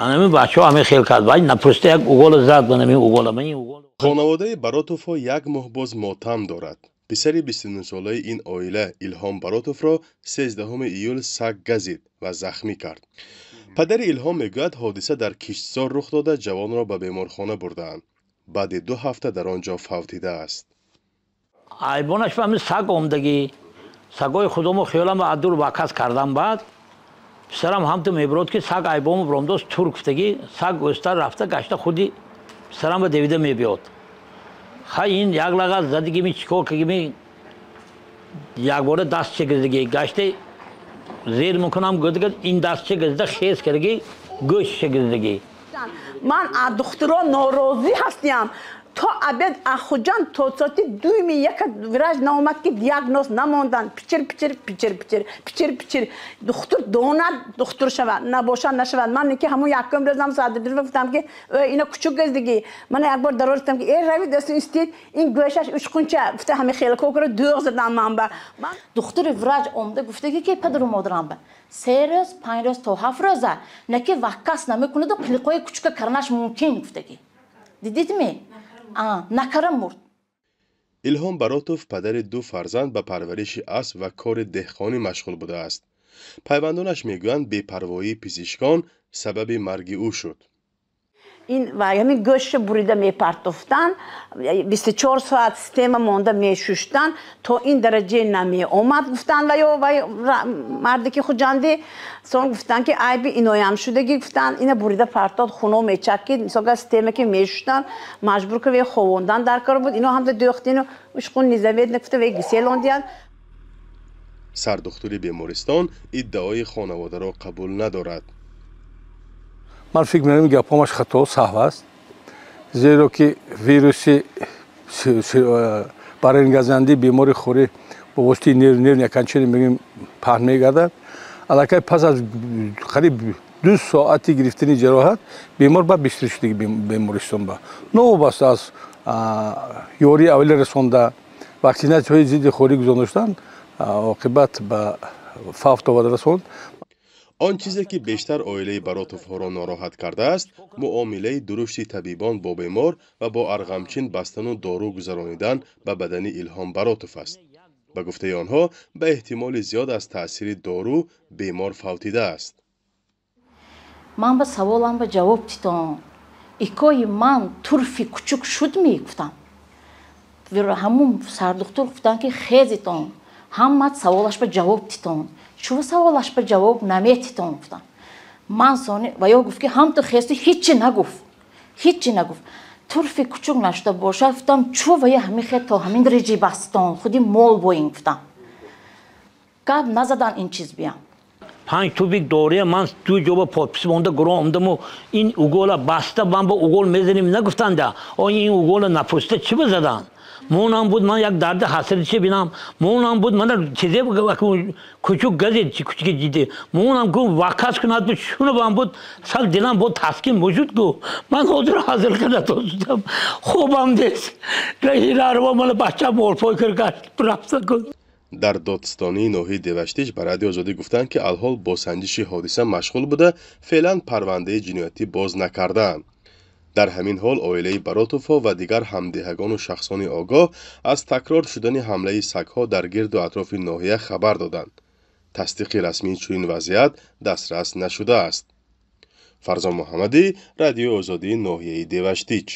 анами бачаҳо ҳамин хел кард вай напросто як угол зад банами уголамаи угол. خانواده براتوفو یک ماه باز ماتم دارد. پسر 29 ساله این عائله ایلهام براتوف را 13 ایول سگ گزید و زخمی کرد. پدر ایلهام میگوید حادثه در کشتزار رخ داده جوان را به بیمارخانه بردند. بعد 2 هفته در آنجا فوتیده است. айбонаш ба ҳамин саг омдагӣ сагои худомо хиёлам ба адур вакас кардам баъд писарам ҳамту мебурод ки саг айбому биромдоз тур гуфтагӣ саг гӯстар рафта гашта худи писарам ба девида мебиёд хай ин як лагаз задигими чикор кагими якбора дастче гирдагӣ гашта зер мекунам гӯдага ин дастче гирда хез кардагӣ гӯштче гирдагӣ ман аз духтуро норозӣ ҳастам то абед ахуҷан то соати 2 врач наомад ки диагноз намондан пичир духтур донад духтур шавад набошад нашавад ман ки ҳамун якум рӯзам садр гуфтам ки ина кучук гездагӣ ман якбор дарор гуфтам ки рави даст институт ин гӯшаш учқунча гуфта ҳами хело кокро дуғ задам ман ба духтури врач омда гуфтаги ки падару модарам ба 3 рӯз 5 рӯз то 7 рӯза наки ваккас намекунаду қилиқои кучука карнаш мумкин гуфтаги дидидми накара мурд. ایلهام براتوف پدر 2 فرزند به پرورش اسب و کار دهقانی مشغول بوده است. پیوندانش میگویند بی‌پروایی پزشکان سبب مرگ او شد. این و همین گوشت بریده میپرتفتن 24 ساعت سیستم مونده میشوشتن تا این درجه نمی اومد گفتن و مردی که خود جنده سون گفتن که عیبی اینویم شدگی گفتن اینا بریده پرتاد خونو میچکید مثلا سیستم که میشوشتن مجبور که خووندن در کار بود اینا هم دوختین و اشقون نیزوید نگفته و گسیلوندیان. سردختوری بیمارستان ادعای خانواده را قبول ندارد. من فکر می‌کنم گپامش خطا و صحو است زیرا که ویروس برانگیزنده بیماری خوری با واسطه نیر یکنچنی میگیم پهن میگردد الکی پس از قریب 2 ساعتی گرفتن جراحت بیمار با بستر شدگی بیمارستان با نوبست از یاری اول رسانده واکسیناسیون ضد خوری گذاشتن عاقبت به فوت آورده رساند. آن چیزی که بیشتر عائله براتوف ها را ناراحت کرده است معامله درشت طبیبان با بیمار و با ارغمچین بستن و دارو گذرانیدن به بدن ایلهام براتوف است. به گفته آنها به احتمال زیاد از تاثیر دارو بیمار فوتیده است. من به سوالم به جواب دیدم ایکای من طرفی کوچک شد میگفتم و همون سردکتر گفتن که خیزیتون همه سوالش به جواب دیدم شو سوالش به جواب نمیتیتون گفتم من سانی و یا گفت که هم تو خیستی هیچی نگفت طرفی کوچک نشده باشه گفتم چو و یا همین خیلی تا همین درجه بستان خودی مول بوین گفتم گپ نزدن این چیز بیام 5 توبیک دوره من 2 جواب پادپیس مونده گروه آمدم این اوگولا بسته من با اوگول میزنیم نگفتن ده این اوگولا نپوسته چی بزدن مونم بود من یک درد حسرتی بینم مونم بود من چیزی کوچک گزید کوچک جدی مونم کو واکاس کنات بود شونو بام بود سال دلم بود تسکین وجود گو من خود حاضر کرده توستم خوبم دست رهیرارو من بچه مولپای کرد رفت کن. در دادستانی ناحیه دیوشتیج به رادیو آزادی گفتند که الحال با سنجش حادثه مشغول بوده فعلا پرونده جنایتی باز نکردند. در همین حال عائله براتوف و دیگر همدهگان و شخصان آگاه از تکرار شدن حمله سگ‌ها در گرد و اطراف ناحیه خبر دادند. تصدیق رسمی چنین وضعیت دسترس نشده است. فرزان محمدی، رادیو آزادی ناحیه دیوشتیج.